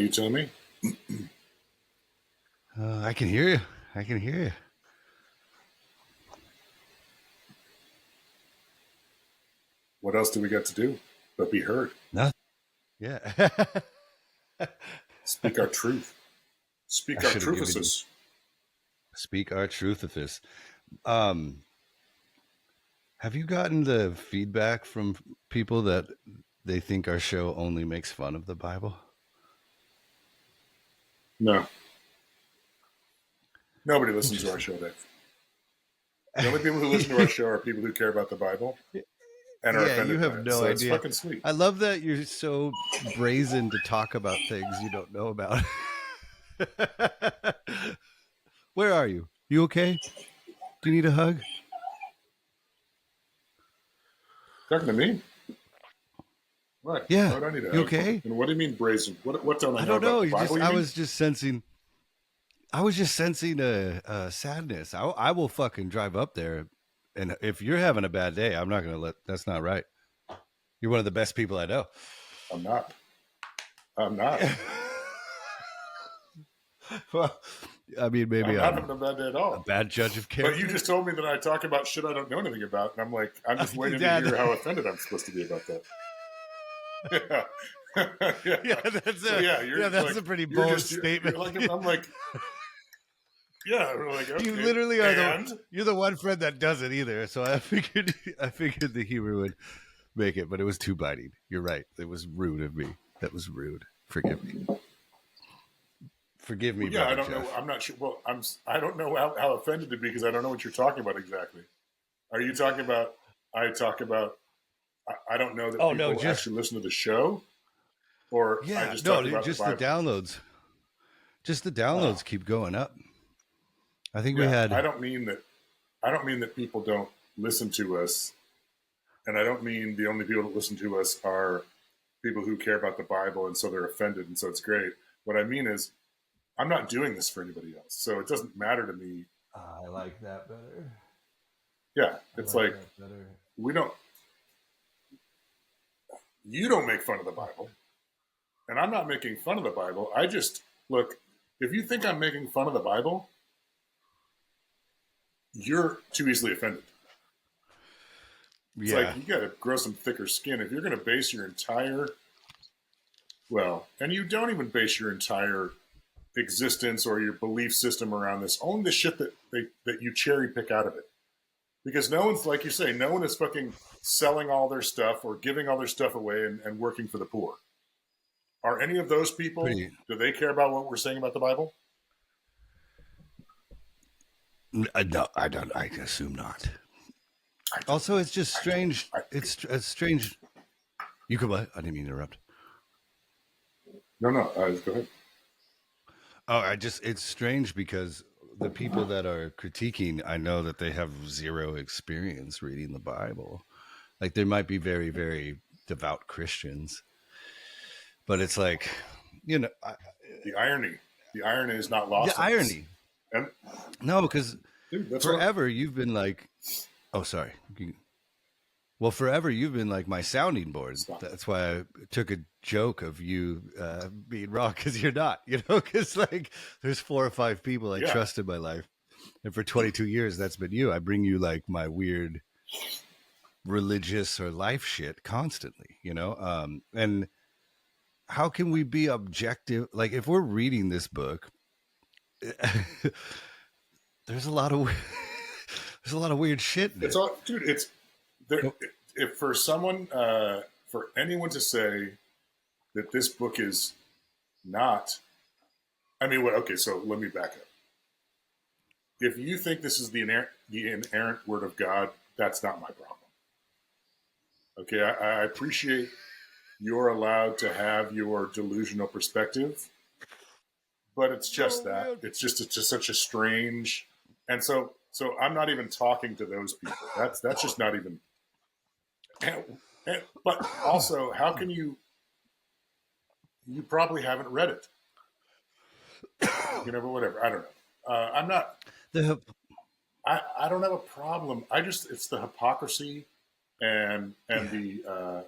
you tell me? I can hear you. I can hear you. What else do we got to do but be heard? Nothing. Yeah. Speak our truth. Speak I our should have given you. truthicus. Speak our truth of this. Have you gotten the feedback from people that they think our show only makes fun of the Bible? No. Nobody listens to our show, Dave. The only people who listen to our show are people who care about the Bible and are Yeah, offended you by have it. no So it's idea. fucking sweet. I love that you're so brazen to talk about things you don't know about. Where are you? You okay? Do you need a hug? Talking to me? What? Yeah. Why would I need a You hug? okay? And what do you mean brazen? What don't I I know don't know. about the Bible? I was just sensing a sadness. I will fucking drive up there, and if you're having a bad day, I'm not gonna let. That's not right. You're one of the best people I know. I'm not. I'm not. Well, I mean, maybe I'm not having a bad day at all. A bad judge of character. But you just told me that I talk about shit I don't know anything about, and I'm like, I'm just waiting to hear how offended I'm supposed to be about that. That's a pretty bold statement. I'm like, yeah, we're like, okay. You literally are you're the one friend that doesn't either. So I figured the humor would make it, but it was too biting. You're right. It was rude of me. That was rude. Forgive me. Forgive me. Yeah, I don't Jeff. know. I'm not sure. Well, I don't know how offended to be because I don't know what you're talking about exactly. Are you talking about? I don't know that people actually listen to the show, or yeah, I just talk about just the downloads. Just the downloads keep going up. I think we had. I don't mean that people don't listen to us, and I don't mean the only people that listen to us are people who care about the Bible, and so they're offended, and so it's great. What I mean is, I'm not doing this for anybody else, so it doesn't matter to me. I like that better. Yeah, it's like we don't. You don't make fun of the Bible, and I'm not making fun of the Bible. I just look. If you think I'm making fun of the Bible, you're too easily offended. It's like you got to grow some thicker skin. If you're going to base your entire, and you don't even base your entire existence or your belief system around this, only the shit that you cherry pick out of it. Because no one's, like you say, no one is fucking selling all their stuff or giving all their stuff away and working for the poor. Are any of those people, do they care about what we're saying about the Bible? No, I don't. I assume not. Also, it's just strange. It's strange. You could. I didn't mean to interrupt. No. Go ahead. Oh, it's strange because the people that are critiquing, I know that they have zero experience reading the Bible. Like, there might be very, very devout Christians, but it's like, the irony is not lost. The irony. No, because forever you've been like, oh, sorry. Well, forever you've been like my sounding board. That's why I took a joke of you being wrong, because you're not, because like there's 4 or 5 people I trust in my life. And for 22 years, that's been you. I bring you like my weird religious or life shit constantly, and how can we be objective? Like, if we're reading this book, there's a lot of weird shit in it. It's there. If for someone, for anyone to say that this book is not, so let me back up. If you think this is the inerrant word of God, that's not my problem. Okay, I appreciate you're allowed to have your delusional perspective, but it's just that. It's just such a strange, and so I'm not even talking to those people. That's just not even. But also, how can you? You probably haven't read it. But whatever. I don't know. I'm not. I don't have a problem. It's the hypocrisy and the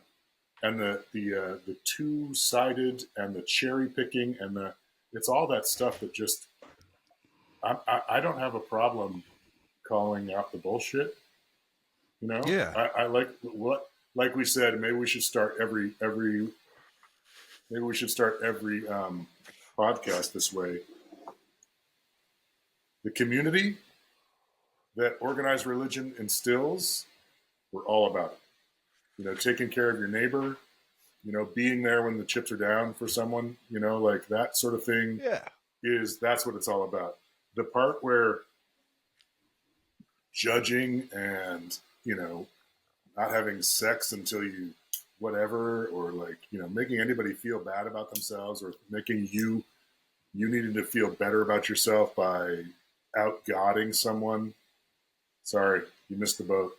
and the two-sided and the cherry picking and it's all that stuff that just I don't have a problem calling out the bullshit. Yeah. I like like we said, maybe we should start every podcast this way. The community that organized religion instills, we're all about it. Taking care of your neighbor, being there when the chips are down for someone, like that sort of thing. Yeah. That's what it's all about. The part where judging and, not having sex until you whatever, or like, making anybody feel bad about themselves, or making you needing to feel better about yourself by out-godding someone. Sorry, you missed the boat.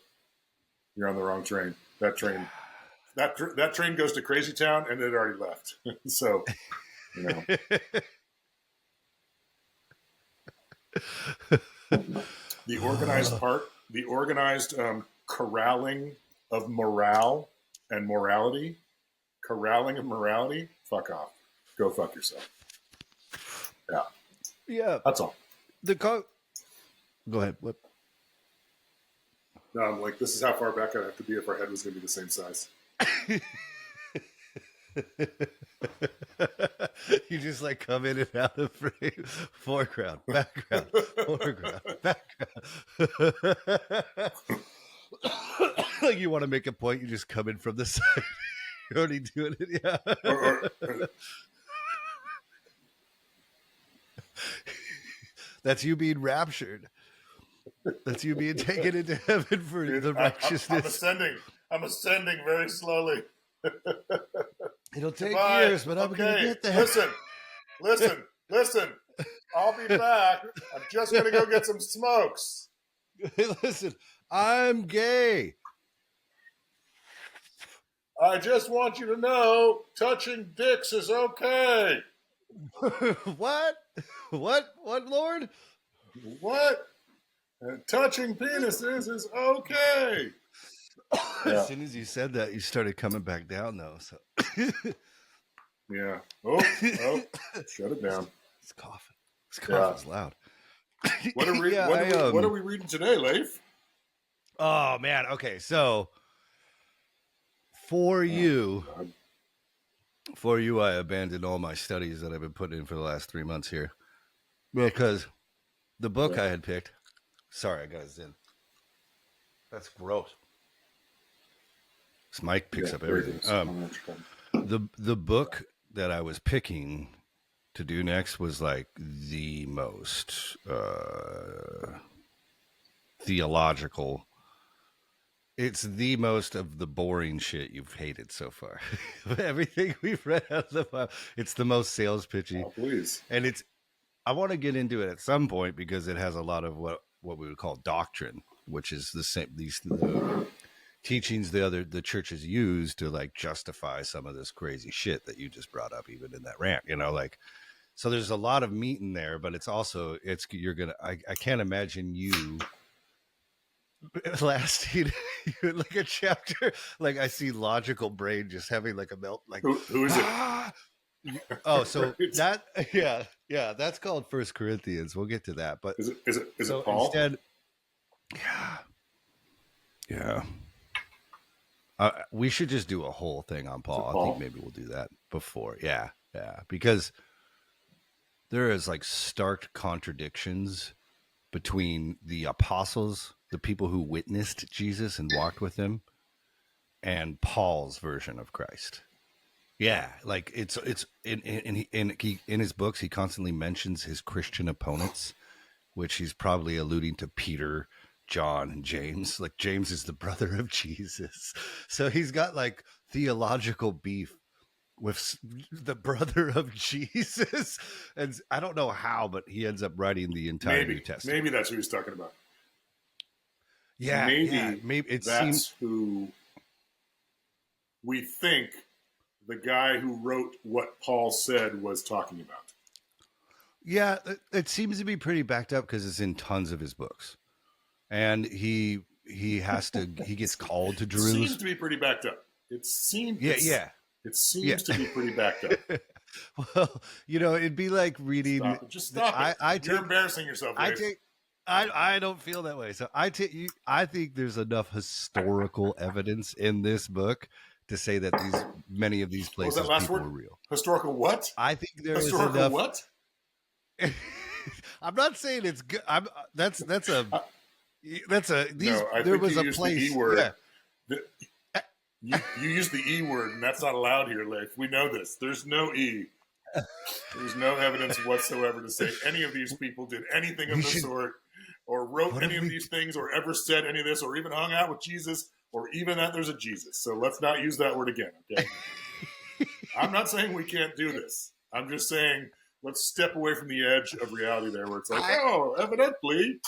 You're on the wrong train. That train goes to Crazy Town, and it already left. So, the organized corralling of morale and morality, fuck off. Go fuck yourself. Yeah. Yeah. That's all. Go ahead. What? No, I'm like, this is how far back I'd have to be if our head was going to be the same size. You just like come in and out of frame. Foreground, background, foreground, background. Like you want to make a point, you just come in from the side. You're already doing it, yeah. That's you being raptured. That's you being taken into heaven for the righteousness. I'm ascending very slowly. It'll take years, but I'm going to get there. Listen. I'll be back. I'm just going to go get some smokes. Hey, listen, I'm gay. I just want you to know, touching dicks is okay. What? What, Lord? What? Touching penises is okay. As soon as you said that, you started coming back down, though. So, yeah. Oh, shut it down. It's coughing. This cough is loud. What are we reading today, Leif? Oh man. Okay, so for you, I abandoned all my studies that I've been putting in for the last 3 months here because the book I had picked. Sorry, I got a Zin. That's gross. This mic picks up everything. The book that I was picking to do next was like the most theological. It's the most of the boring shit you've hated so far. Everything we've read out of the Bible, it's the most sales pitchy. Oh, please. And I want to get into it at some point because it has a lot of what we would call doctrine, which is the same the teachings the churches use to like justify some of this crazy shit that you just brought up, even in that rant. So there's a lot of meat in there, but I can't imagine you lasting like a chapter. Like I see logical brain just having like a melt. Like who is it? Oh, so that that's called 1 Corinthians. We'll get to that. But is it Paul? Instead, yeah. We should just do a whole thing on Paul. I think maybe we'll do that before. Yeah, because there is like stark contradictions between the apostles, the people who witnessed Jesus and walked with him, and Paul's version of Christ. Yeah, like it's in his books he constantly mentions his Christian opponents, which he's probably alluding to Peter, John, and James. Like James is the brother of Jesus, so he's got like theological beef with the brother of Jesus, and I don't know how, but he ends up writing the entire New Testament. Maybe that's who he's talking about. Yeah, maybe that's who we think the guy who wrote what Paul said was talking about. Yeah, it seems to be pretty backed up because it's in tons of his books, and he gets called to Jerusalem. Seems to be pretty backed up. It seems. It seems to Yeah. be pretty backed up. Well, it'd be like reading. Stop it. Just stop it. You're embarrassing yourself, Dave. I don't feel that way. So I think there's enough historical evidence in this book to say that many of these places what was that last people word? were real. Historical what? I think there is historical enough. What? I'm not saying it's good. There was a place. The E word. Yeah. You use the E word, and that's not allowed here, Leif. We know this. There's no E. There's no evidence whatsoever to say any of these people did anything of the sort, or wrote any of these things, or ever said any of this, or even hung out with Jesus, or even that there's a Jesus. So let's not use that word again, okay? I'm not saying we can't do this. I'm just saying let's step away from the edge of reality there, where it's like, evidently.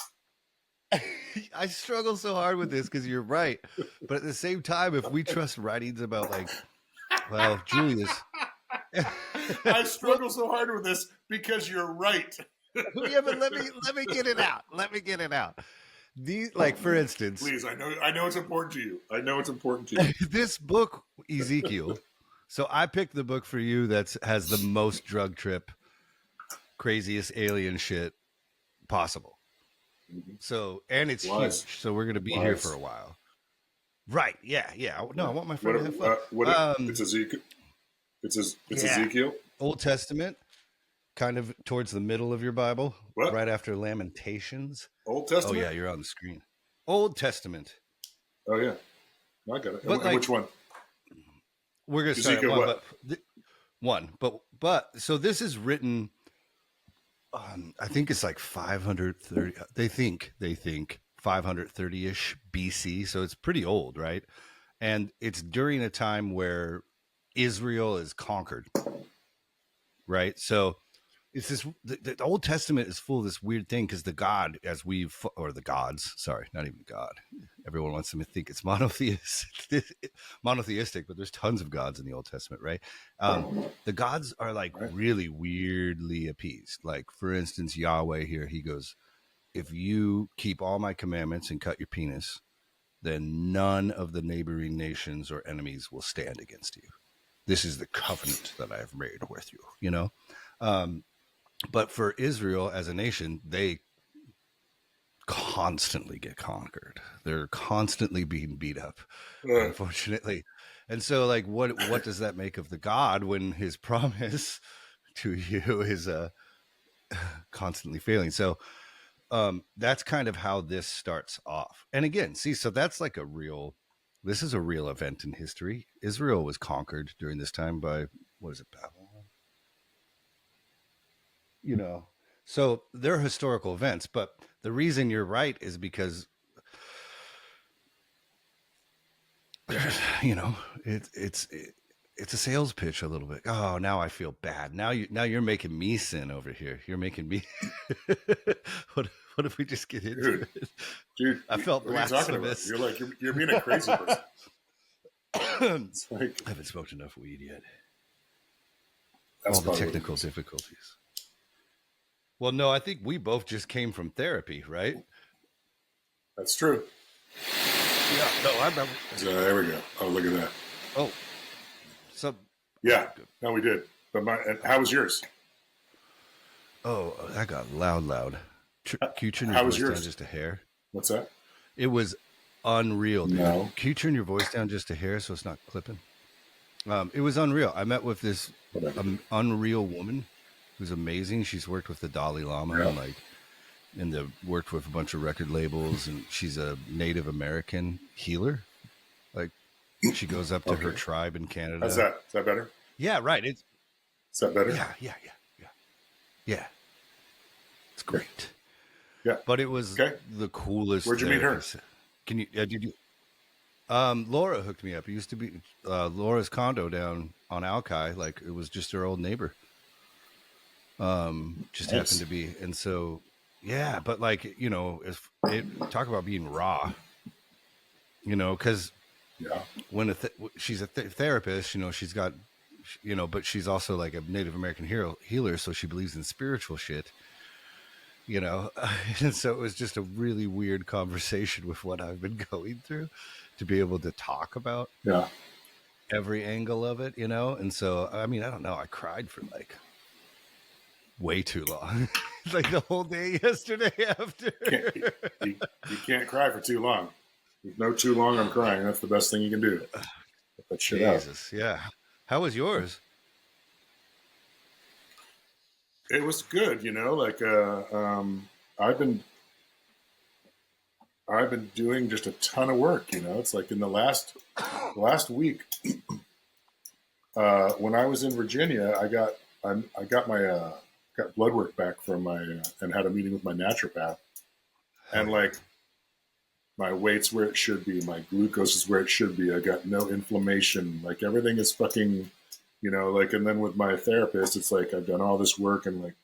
I struggle so hard with this because you're right. But at the same time, if we trust writings about Julius... I struggle so hard with this because you're right. Yeah, but let me get it out. Let me get it out. For instance, please. I know it's important to you. This book, Ezekiel. So I picked the book for you that has the most drug trip, craziest alien shit possible. So, and it's huge. So we're going to be here for a while. Right? Yeah. No, I want my friend to have fun. It's Ezekiel. It's Ezekiel. Old Testament, kind of towards the middle of your Bible, right after Lamentations. Old Testament? Oh, yeah, you're on the screen. Old Testament. Oh, yeah. I got it. But which one? We're going to start at one. But so this is written, I think it's like 530. They think 530-ish BC. So it's pretty old, right? And it's during a time where Israel is conquered, right? So it's this. The Old Testament is full of this weird thing because the gods. Sorry, not even God. Everyone wants to think it's monotheistic, but there's tons of gods in the Old Testament, right? The gods are really weirdly appeased. Like for instance, Yahweh here, he goes, "If you keep all my commandments and cut your penis, then none of the neighboring nations or enemies will stand against you. This is the covenant that I have made with you," But for Israel as a nation, they constantly get conquered. They're constantly being beat up, unfortunately. And so, what does that make of the God when his promise to you is constantly failing? So that's kind of how this starts off. And again, so that's this is a real event in history. Israel was conquered during this time by, Babylon? So they're historical events. But the reason you're right is because, it's a sales pitch a little bit. Oh, now I feel bad. Now you're making me sin over here. You're making me. What if we just get into it? Dude, I felt blasphemous. You're being a crazy person. I haven't smoked enough weed yet. All the technical difficulties. Well, no, I think we both just came from therapy, right? That's true. Yeah, no, I remember. So there we go. Oh, look at that. Oh, so yeah, no, we did. But how was yours? Oh, I got loud. Can you turn your voice down just a hair? What's that? It was unreal, dude. No. Can you turn your voice down just a hair so it's not clipping? It was unreal. I met with this unreal woman who's amazing. She's worked with the Dalai Lama and worked with a bunch of record labels, and she's a Native American healer. She goes up to her tribe in Canada. Is that better? Yeah, right. Is that better? Yeah. It's great. Yeah. But it was the coolest. Where'd you meet her? Can you? Did you? Laura hooked me up. It used to be Laura's condo down on Alki. It was just her old neighbor. Just happened to be, and so yeah. But if talk about being raw, because when she's a therapist, she's got, but she's also like a Native American healer, so she believes in spiritual shit. And so it was just a really weird conversation with what I've been going through to be able to talk about. Yeah. every angle of it, you know? And so, I mean, I don't know. I cried for like way too long. Like the whole day yesterday after. You can't cry for too long. There's no too long on crying. That's the best thing you can do. Get that shit Jesus, out. yeah. How was yours? It was good, you know, like I've been doing just a ton of work, you know. It's like in the last week, when I was in Virginia, I got my got blood work back from my and had a meeting with my naturopath, and like my weight's where it should be, my glucose is where it should be. I got no inflammation, like everything is fucking, you know, like. And then with my therapist, it's like I've done all this work and like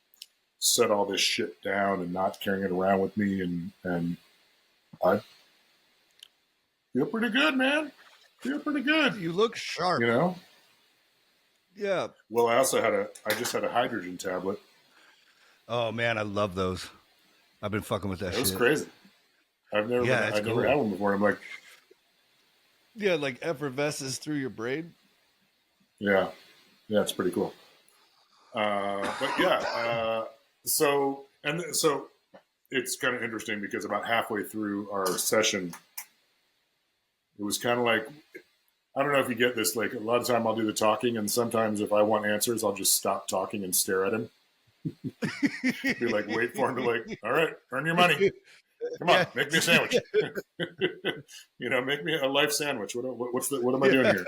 set all this shit down and not carrying it around with me, and I feel pretty good, man. Feel pretty good. You look sharp. You know? Yeah. Well, I just had a hydrogen tablet. Oh man, I love those. I've been fucking with that shit. It was crazy. I've never had one before. I'm like, yeah, like effervesces through your brain. Yeah, it's pretty cool. But yeah, so it's kind of interesting because about halfway through our session, it was kind of like, I don't know if you get this, like a lot of time I'll do the talking, and sometimes if I want answers, I'll just stop talking and stare at him. Be like, wait for him to like, all right, earn your money. Come on, make me a sandwich. You know, make me a life sandwich. What am I doing here?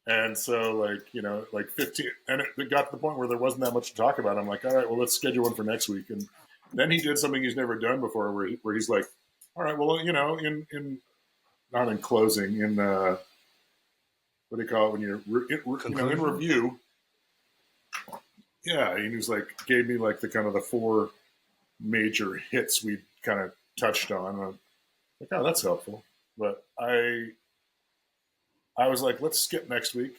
And so like, you know, like 15, and it got to the point where there wasn't that much to talk about. I'm like, all right, well, let's schedule one for next week. And then he did something he's never done before, where he's like, all right, well, you know, in not in closing, in what do you call it when you're in review? Yeah, and he was like, gave me like the kind of the 4 major hits we kind of touched on. I'm like, oh, that's helpful. But I was like, let's skip next week.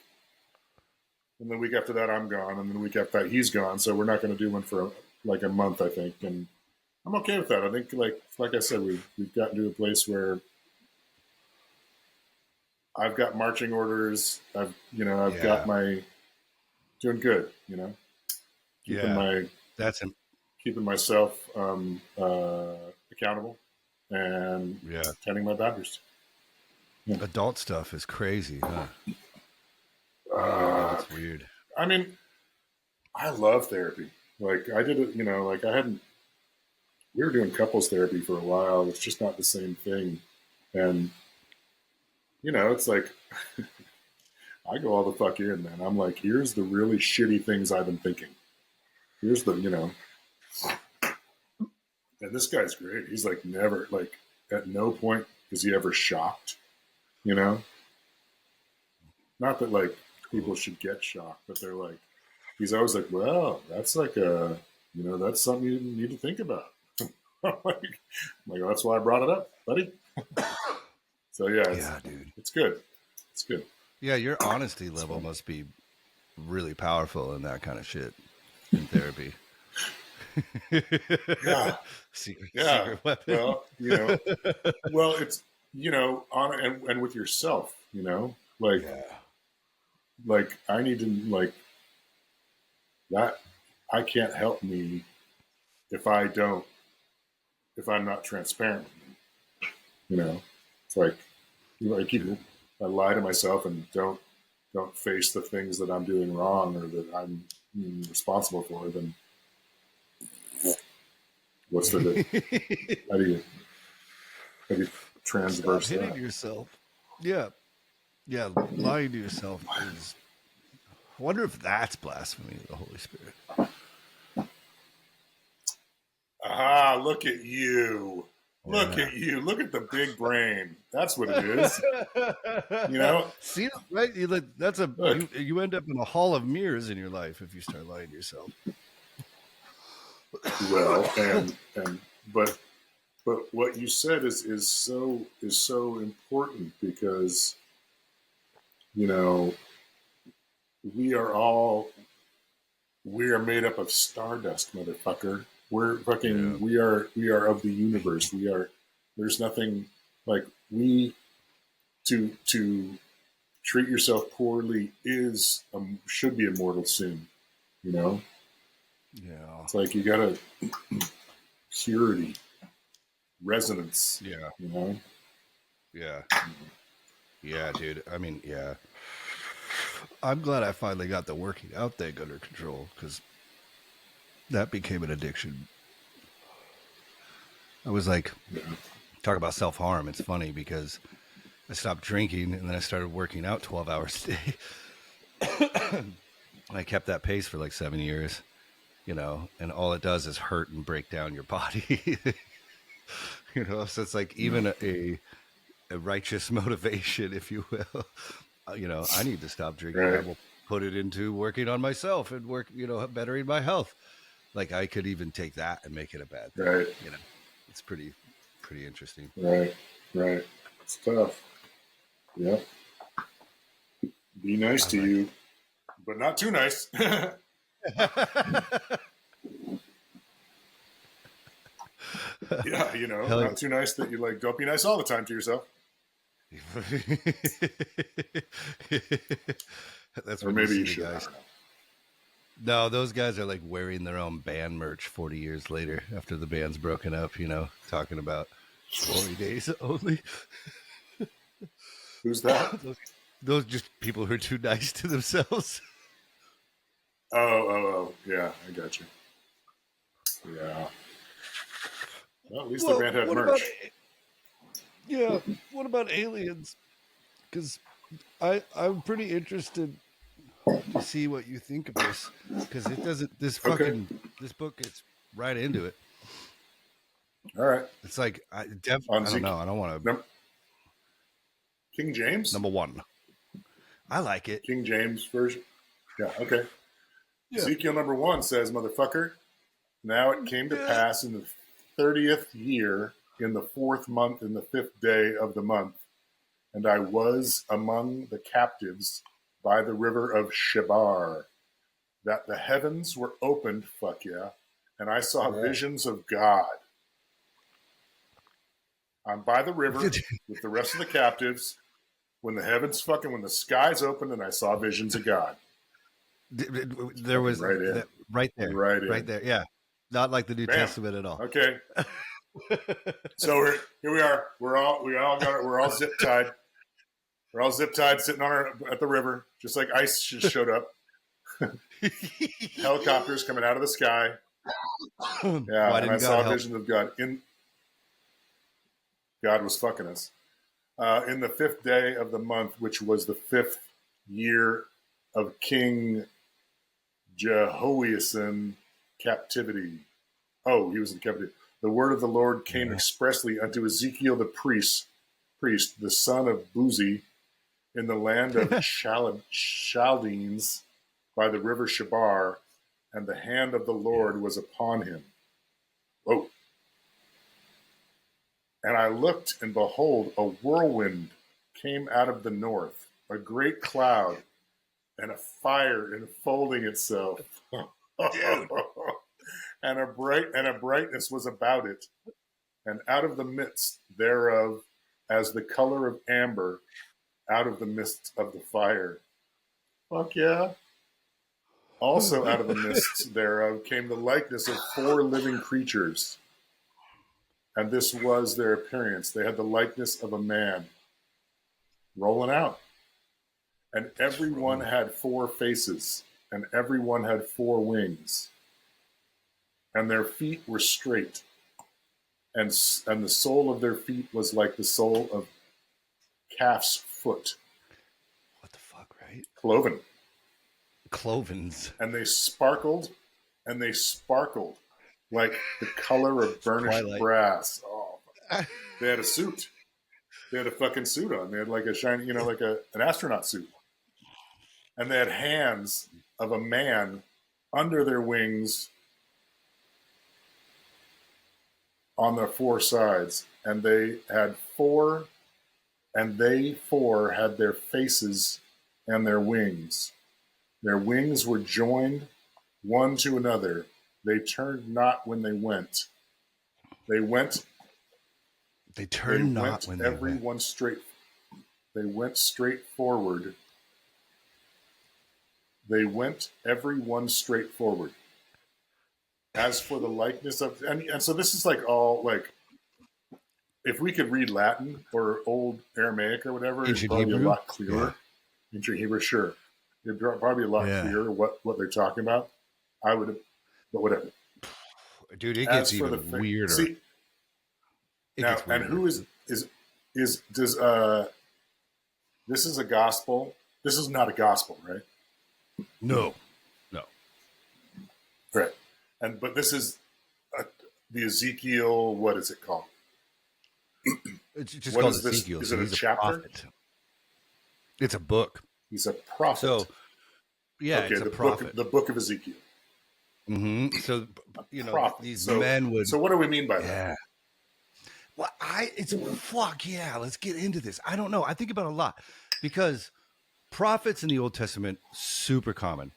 And the week after that, I'm gone. And then the week after that, he's gone. So we're not going to do one for like a month, I think. And I'm okay with that. I think, like I said, we've gotten to a place where I've got marching orders. I've got my doing good, you know, keeping myself accountable and tending my boundaries. Yeah. Adult stuff is crazy, huh? That's weird. I mean, I love therapy. Like I did it, you know, like we were doing couples therapy for a while. It's just not the same thing. And, you know, it's like, I go all the fuck in, man. I'm like, here's the really shitty things I've been thinking. Here's the, you know, and this guy's great. He's like never, like at no point is he ever shocked, you know? Not that like people should get shocked, but they're like, he's always like, well, that's like that's something you need to think about. I'm like, well, that's why I brought it up, buddy. So yeah, dude, it's good. It's good. Yeah, your honesty level must be really powerful in that kind of shit in therapy. Yeah. Secret weapon. Well, you know, well, it's, you know, on and with yourself, you know, like, like I need to like that. I can't help me if I'm not transparent with me, you know. It's like, you know, I lie to myself and don't face the things that I'm doing wrong or that I'm responsible for, then what's the how do you transverse Stop hitting that? yourself? Yeah, lying to yourself is. I wonder if that's blasphemy of the Holy Spirit. Ah, look at you. Look at you. Look at the big brain. That's what it is. You know? See, right? You end up in a hall of mirrors in your life if you start lying to yourself. Well, but what you said is so important because, you know, we are made up of stardust, motherfucker. We're fucking, we are of the universe. There's nothing like to treat yourself poorly should be a mortal sin. You know. Yeah. It's like you gotta purity, resonance. Yeah. You know. Yeah. Yeah, dude. I mean, yeah. I'm glad I finally got the working out thing under control because that became an addiction. I was like, talk about self-harm. It's funny because I stopped drinking and then I started working out 12 hours a day. I kept that pace for like 7 years, you know, and all it does is hurt and break down your body. You know, so it's like even a righteous motivation, if you will. You know, I need to stop drinking. Right. I will put it into working on myself and work, you know, bettering my health. Like I could even take that and make it a bad thing. Right. You know, it's pretty interesting. Right. It's tough. Yep. Be nice to you, but not too nice. Yeah, you know, not too nice that you like. Don't be nice all the time to yourself. That's or what maybe you should. Guys. No, those guys are like wearing their own band merch 40 years later after the band's broken up, you know, talking about 40 days only. Who's that? Those just people who are too nice to themselves. Oh, yeah, I got you. Yeah. Well, at least the band had merch. What about aliens? Because I'm pretty interested to see what you think of this. Because it doesn't. This book gets right into it. All right. It's like I don't know. I don't want to. King James? Number 1. I like it. King James version? Yeah, okay. Yeah. Ezekiel number 1 says, motherfucker, now it came to pass in the 30th year, in the 4th month, in the 5th day of the month, and I was among the captives by the river of Shebar, that the heavens were opened, fuck yeah, and I saw visions of God. I'm by the river with the rest of the captives when the skies opened and I saw visions of God. There was right there. Yeah. Not like the New Testament at all. Okay. So here we are. We're all zip tied. We're all zip tied sitting at the river, just like ice just showed up. Helicopters coming out of the sky. Yeah. And I saw visions of God. God was fucking us. In the 5th day of the month, which was the 5th year of King Jehoiakim captivity. Oh, he was in captivity. The word of the Lord came expressly unto Ezekiel the priest, the son of Buzi, in the land of Chaldeans by the river Shebar, and the hand of the Lord was upon him. Whoa. And I looked, and behold, a whirlwind came out of the north, a great cloud, and a fire enfolding itself. and a brightness was about it, and out of the midst thereof, as the color of amber, out of the midst of the fire. Fuck yeah. Also out of the midst thereof came the likeness of 4 living creatures. And this was their appearance. They had the likeness of a man rolling out. And every one had 4 faces, and every one had 4 wings. And their feet were straight. And the sole of their feet was like the sole of calf's foot. What the fuck, right? Clovens. And they sparkled, like the color of burnished brass. Oh, they had a suit. They had a fucking suit on. They had like a shiny, like an astronaut suit. And they had hands of a man under their wings on their 4 sides. And they had 4, and they 4 had their faces and their wings. Their wings were joined one to another. They turned not when they went. They turned not when they went. Every one straight. They went straight forward. They went every one straight forward. As for the likeness of, and so this is like all like, if we could read Latin or old Aramaic or whatever, it'd probably be a lot clearer. Yeah. Ancient Hebrew, sure. It'd probably be a lot clearer what they're talking about. I would have, but whatever. Dude, it gets even weirder. See, now, and who does this is a gospel? This is not a gospel, right? No. Right. But this is the Ezekiel, what is it called? It's just called Ezekiel. Is it a chapter? It's a book. He's a prophet. So, yeah, okay, it's a prophet. The book of Ezekiel. Mm-hmm. So, these men would. So, what do we mean by that? Yeah. Well, fuck yeah. Let's get into this. I don't know. I think about it a lot because prophets in the Old Testament, super common.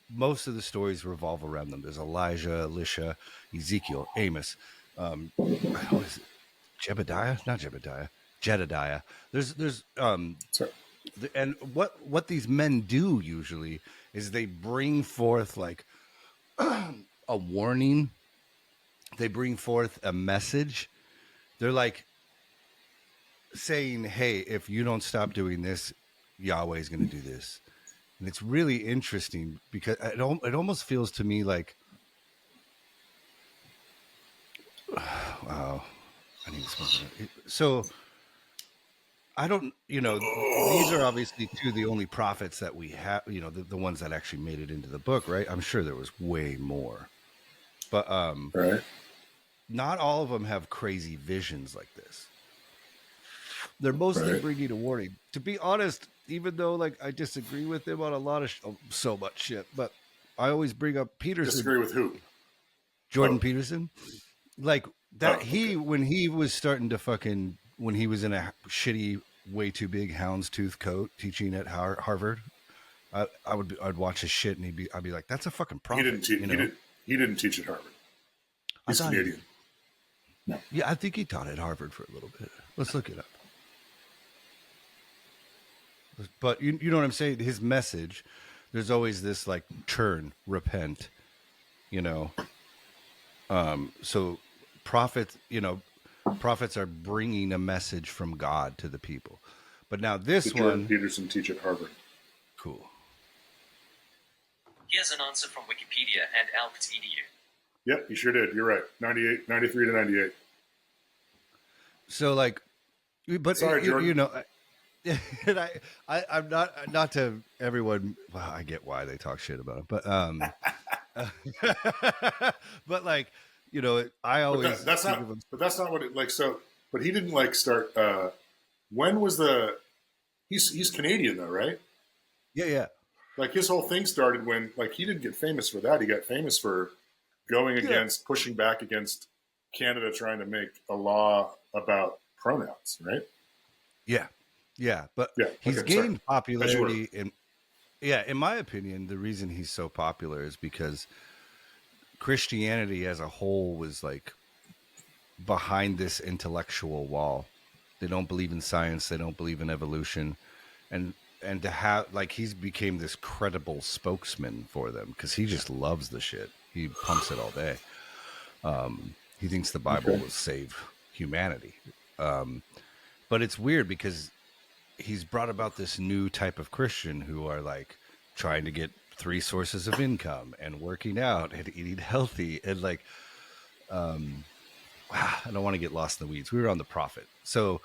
Most of the stories revolve around them. There's Elijah, Elisha, Ezekiel, Amos. What is it? Jebediah? Not Jebediah. Jedediah. There's and what these men do usually is they bring forth like a warning. They bring forth a message. They're like saying, hey, if you don't stop doing this, Yahweh is going to do this. And it's really interesting because it almost feels to me like, wow, I need to smoke it. So I don't, these are obviously two of the only prophets that we have, the ones that actually made it into the book, right? I'm sure there was way more, but right. Not all of them have crazy visions like this. They're mostly bringing a warning. To be honest, even though like I disagree with him on a lot of so much shit, but I always bring up Peterson. Disagree with who? Jordan Peterson. Like that when he was starting to when he was in a shitty, way too big houndstooth coat teaching at Harvard, I'd watch his shit and I'd be like, that's a fucking prophet. He didn't teach at Harvard. He's Canadian. No. Yeah, I think he taught at Harvard for a little bit. Let's look it up. But you know what I'm saying? His message, there's always this like turn, repent, so prophets are bringing a message from God to the people. But now this Jordan Peterson teach at Harvard. Cool. Here's an answer from Wikipedia and ALPT.edu. Yep, you sure did. You're right. 93 to 98. So like, but sorry, Jordan. And I'm not to everyone. Well, I get why they talk shit about it, but but like, I always that's not what it like. So, but he didn't like start. When was he's Canadian though, right? Yeah. Like his whole thing started when like he didn't get famous for that. He got famous for going against, pushing back against Canada trying to make a law about pronouns, right? Yeah, but he's gained popularity in my opinion, the reason he's so popular is because Christianity as a whole was like behind this intellectual wall. They don't believe in science, they don't believe in evolution, and to have like he's became this credible spokesman for them because he just loves the shit. He pumps it all day. He thinks the Bible will save humanity. But it's weird because he's brought about this new type of Christian who are like trying to get 3 sources of income and working out and eating healthy and like, I don't want to get lost in the weeds. We were on the prophet. So,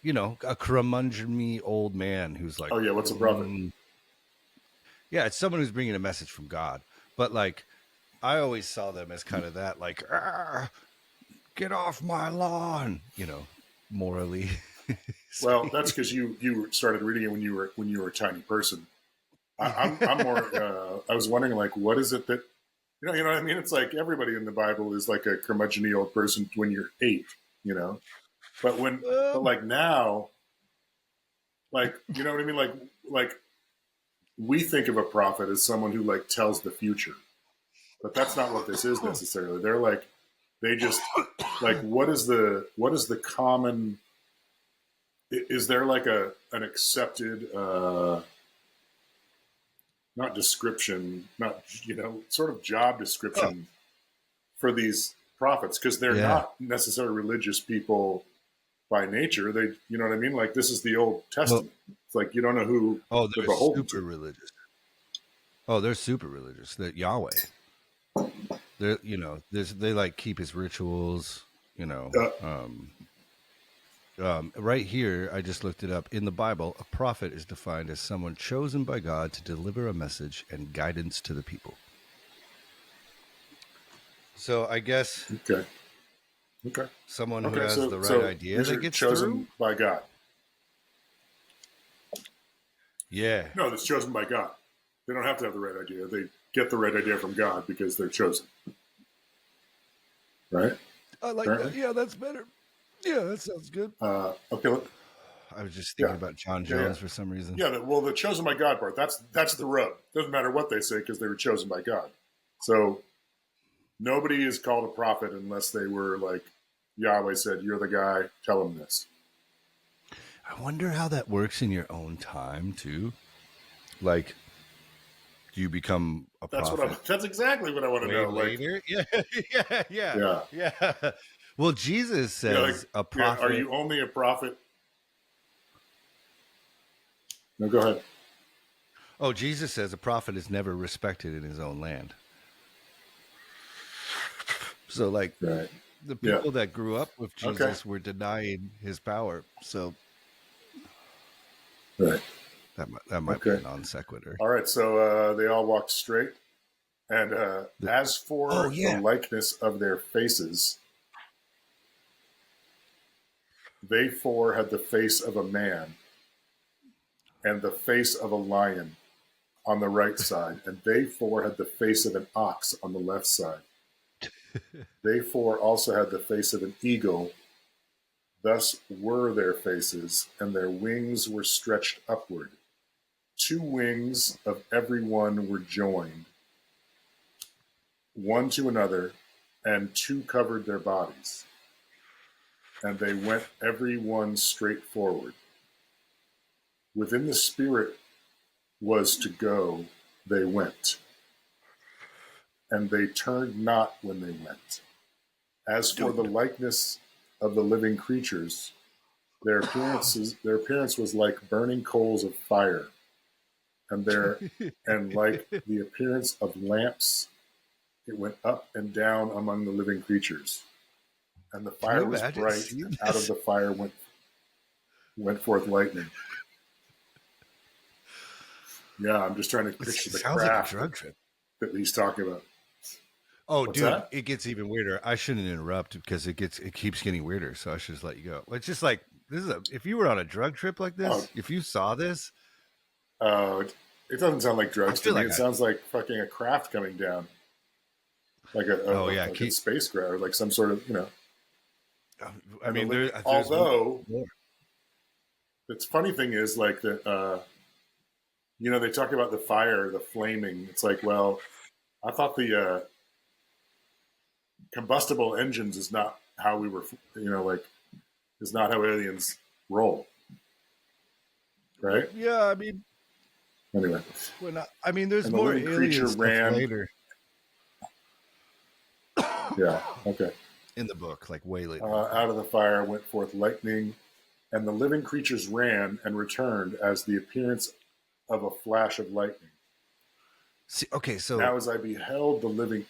a curmudgeon old man who's like, oh yeah, what's a prophet? Yeah, it's someone who's bringing a message from God. But like, I always saw them as kind of that, like, get off my lawn, morally. Well, that's because you started reading it when you were a tiny person. I'm more. I was wondering, like, what is it that you know what I mean? It's like everybody in the Bible is like a curmudgeon old person when you're 8, But but like now, like you know what I mean? Like we think of a prophet as someone who like tells the future, but that's not what this is necessarily. They're like they just like what is the common is there like an accepted not description, not sort of job description for these prophets, because they're not necessarily religious people by nature. They, you know what I mean? Like, this is the Old Testament. It's like you don't know who they're beholden to. Religious. Oh, they're super religious. That Yahweh. They're they like keep his rituals. Right here, I just looked it up. In the Bible, a prophet is defined as someone chosen by God to deliver a message and guidance to the people. So I guess someone who has the right idea that gets chosen through by God. Yeah. No, that's chosen by God. They don't have to have the right idea. They get the right idea from God because they're chosen. Right? I like that. Yeah, that's better. Yeah, that sounds good. Okay. I was just thinking about John Jones for some reason. Yeah, well, the chosen by God part, that's the rub. Doesn't matter what they say because they were chosen by God. So nobody is called a prophet unless they were like, Yahweh said, you're the guy, tell him this. I wonder how that works in your own time, too. Like, do you become a prophet? That's exactly what I want to know. Later? Like, yeah. Well, Jesus says a prophet. Are you only a prophet? No, go ahead. Oh, Jesus says a prophet is never respected in his own land. So, like, the people that grew up with Jesus were denying his power. So, that might be a non sequitur. All right, so they all walked straight. And as for the likeness of their faces, they four had the face of a man and the face of a lion on the right side, and they four had the face of an ox on the left side. They four also had the face of an eagle. Thus were their faces, and their wings were stretched upward. 2 wings of every one were joined, one to another, and 2 covered their bodies. And they went every one straight forward. Within the spirit was to go, they went. And they turned not when they went. As for the likeness of the living creatures, their appearance was like burning coals of fire, and like the appearance of lamps, it went up and down among the living creatures. And the fire was bright, and out of the fire went forth lightning. Yeah, I'm just trying to picture the craft like a drug trip that he's talking about. Oh, what's dude, that? It gets even weirder. I shouldn't interrupt because it keeps getting weirder. So I should just let you go. It's just like if you were on a drug trip like this, if you saw this, it doesn't sound like drugs to me. It sounds like fucking a craft coming down, like a spacecraft, or like some sort of I mean, although the funny thing is like that. They talk about the fire, the flaming. It's like, well, I thought the combustible engines is not how we were, is not how aliens roll. Right? Yeah, I mean, anyway. There's more aliens later. Yeah, okay. In the book, like way later. Out of the fire went forth lightning, and the living creatures ran and returned as the appearance of a flash of lightning. See, okay, so now as I beheld the living,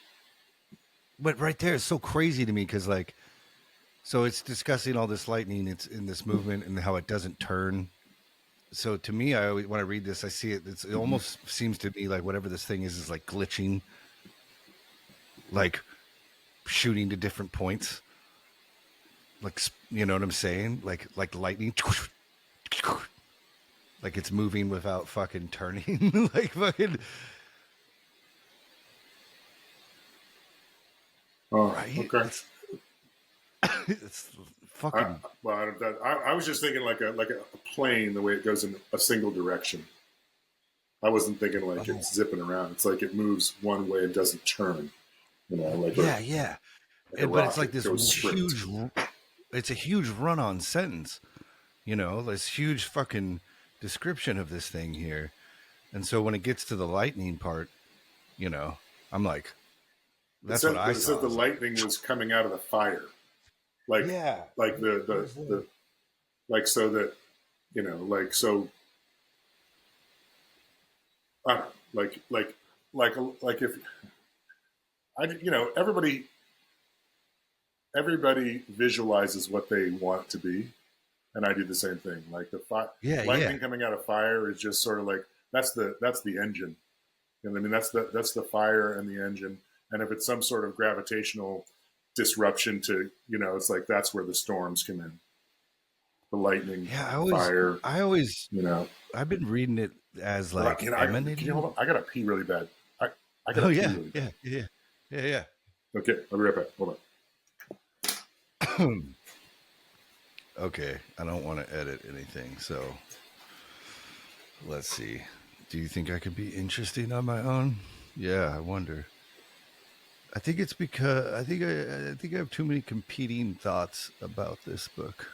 but right there is so crazy to me because so it's discussing all this lightning. It's in this movement and how it doesn't turn. So to me, I always, when I read this, I see it. It almost seems to me like whatever this thing is like glitching, like shooting to different points. Like, you know what I'm saying? Like lightning. Like it's moving without fucking turning. Like fucking. Oh, right? Okay. It's fucking. I was just thinking like a plane, the way it goes in a single direction. I wasn't thinking like it's zipping around. It's like it moves one way and doesn't turn. Like but it's like this huge. It's a huge run-on sentence. You know, this huge fucking description of this thing here. And so when it gets to the lightning part, you know, I'm like, that's what I saw. It said the lightning was coming out of the fire. Like, yeah. Like the like, so that, you know, like, so, I don't know, like if I, you know, everybody visualizes what they want it to be. And I do the same thing. Like lightning coming out of fire is just sort of like, that's the engine. You know what I mean? That's the fire and the engine. And if it's some sort of gravitational disruption to, you know, it's like, that's where the storms come in. The lightning, fire. I always, you know, I've been reading it as like emanating. Can you hold on? I got to pee really bad. I got to pee really bad. Yeah. Okay, I'll be right back. Hold on. Okay, I don't want to edit anything, so let's see. Do you think I could be interesting on my own? Yeah, I wonder. I think it's because I think I have too many competing thoughts about this book.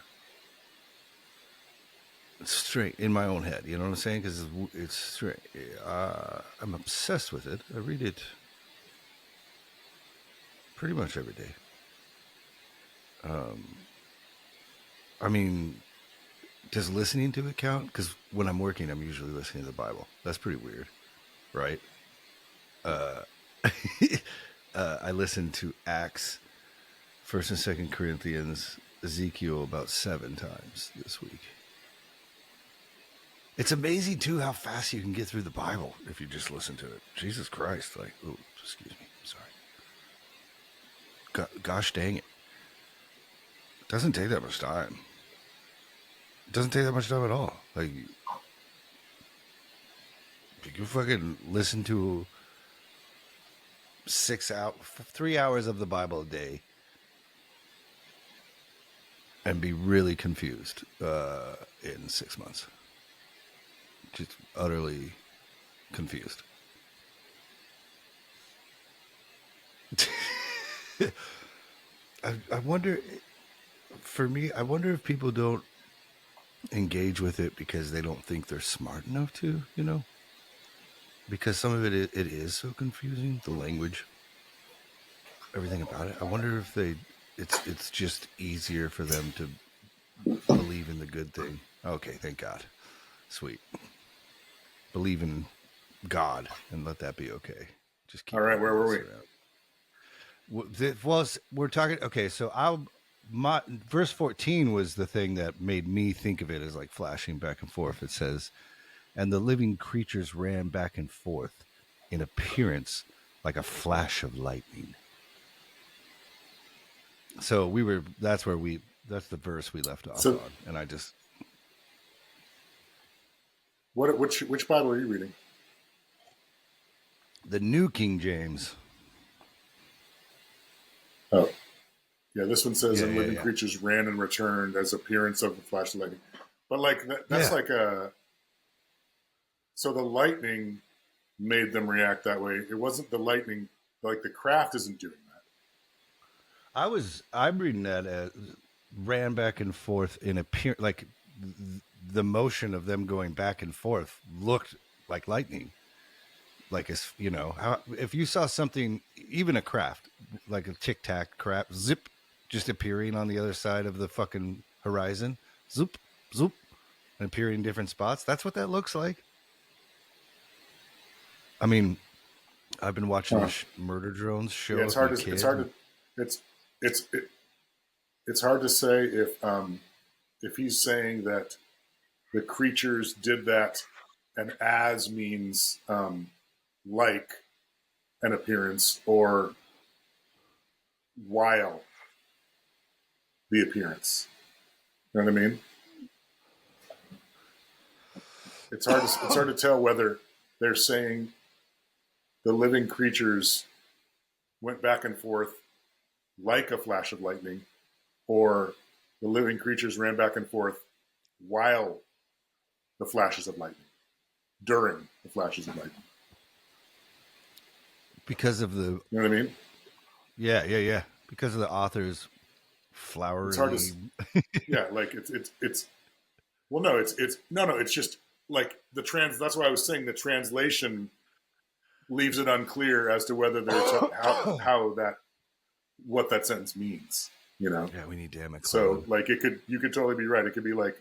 It's straight in my own head, you know what I'm saying? Because it's straight. I'm obsessed with it. I read it pretty much every day. I mean, does listening to it count? Because when I'm working, I'm usually listening to the Bible. That's pretty weird, right? I listened to Acts, 1st and 2nd Corinthians, Ezekiel about 7 times this week. It's amazing, too, how fast you can get through the Bible if you just listen to it. Jesus Christ. Like, oh, excuse me. I'm sorry. Gosh dang it. It doesn't take that much time. It doesn't take that much time at all. Like, you can fucking listen to 3 hours of the Bible a day and be really confused in 6 months. Just utterly confused. I wonder, for me, I wonder if people don't engage with it because they don't think they're smart enough to, you know? Because some of it is so confusing, the language, everything about it. I wonder if it's just easier for them to believe in the good thing. Okay, thank God. Sweet. Believe in God and let that be okay. Just keep. All right, where were we? Well, we're talking. Okay, so verse 14 was the thing that made me think of it as like flashing back and forth. It says, "And the living creatures ran back and forth in appearance like a flash of lightning." So that's the verse we left off on, and I just. Which Bible are you reading? The New King James. Oh, yeah. This one says, "And living creatures ran and returned as appearance of the flash of lightning." But like that's like a. So the lightning made them react that way. It wasn't the lightning. Like the craft isn't doing that. I'm reading that as ran back and forth in appearance, like the motion of them going back and forth looked like lightning. Like, it's, you know, if you saw something, even a craft, like a Tic Tac craft, zip, just appearing on the other side of the fucking horizon, zoop, zoop, and appearing in different spots, that's what that looks like. I mean, I've been watching the Murder Drones show. Yeah, it's hard to say if he's saying that the creatures did that, and as means like an appearance, or while the appearance. You know what I mean? It's hard to tell whether they're saying the living creatures went back and forth like a flash of lightning, or the living creatures ran back and forth while the flashes of lightning, during the flashes of lightning. Because of the... You know what I mean? Yeah. Because of the author's flowery... It's hard to... Yeah, like it's Well, no, it's just like that's why I was saying the translation leaves it unclear as to whether there's what that sentence means, you know? Yeah, we need to have So like you could totally be right. It could be like,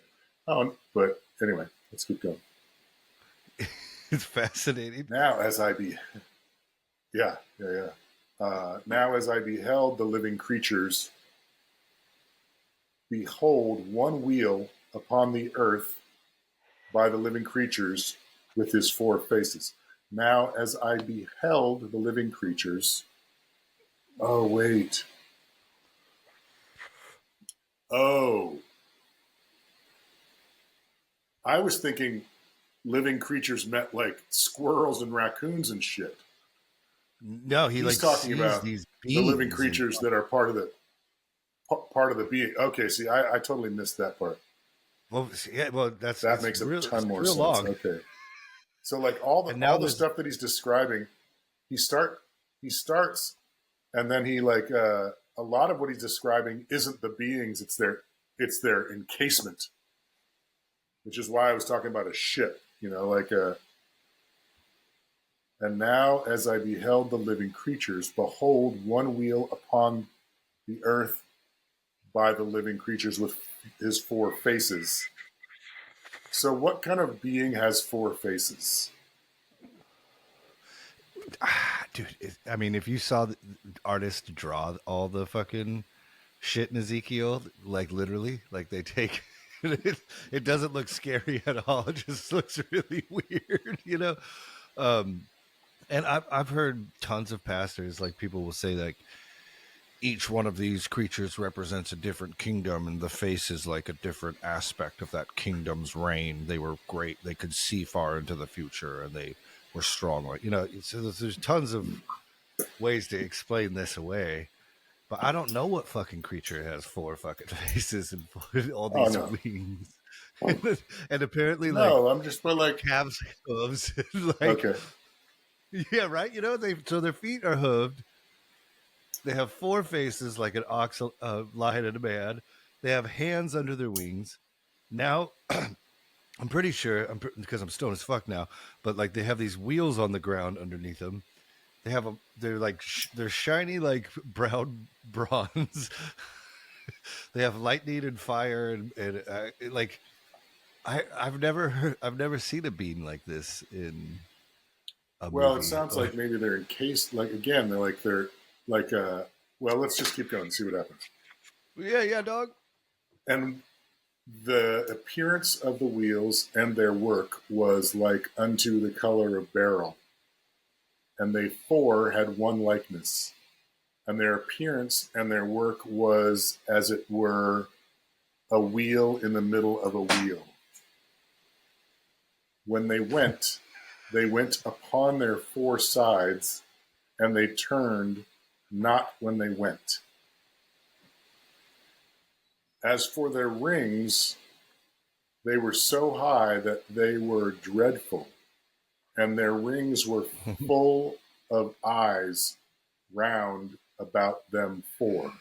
oh, but anyway, let's keep going. It's fascinating. Now as I beheld the living creatures, behold, one wheel upon the earth by the living creatures with his 4 faces. Now as I beheld the living creatures, oh, wait. Oh. I was thinking living creatures meant like squirrels and raccoons and shit. No, he's talking about these the living creatures that are part of the being. Okay, see, I totally missed that part. Well, yeah, that makes a ton more sense. Long. Okay, so like all the stuff that he's describing, he starts, and then he like a lot of what he's describing isn't the beings; it's their encasement, which is why I was talking about a ship. You know, like a. And now, as I beheld the living creatures, behold, one wheel upon the earth by the living creatures with his 4 faces. So what kind of being has 4 faces? Dude, I mean, if you saw the artists draw all the fucking shit in Ezekiel, like literally, like they take... it doesn't look scary at all. It just looks really weird, you know? And I've heard tons of pastors, like people will say like each one of these creatures represents a different kingdom and the face is like a different aspect of that kingdom's reign. They were great. They could see far into the future and they were strong. Like, you know, so there's tons of ways to explain this away. But I don't know what fucking creature has 4 fucking faces and all these wings. And apparently, I'm just like calves, hooves, like. Okay. Yeah, right. You know, so their feet are hooved. They have 4 faces, like an ox, a lion, and a man. They have hands under their wings. Now, I'm pretty sure, because I'm stoned as fuck now, but like they have these wheels on the ground underneath them. They're shiny like brown bronze. They have lightning and fire and like I've never seen a being like this in. Well, it sounds like maybe they're encased. Like again, they're like. Well, let's just keep going and see what happens. Yeah, dog. And the appearance of the wheels and their work was like unto the color of beryl, and they 4 had one likeness, and their appearance and their work was as it were a wheel in the middle of a wheel. When they went upon their 4 sides, and they turned not when they went. As for their rings, they were so high that they were dreadful, and their rings were full of eyes round about them 4.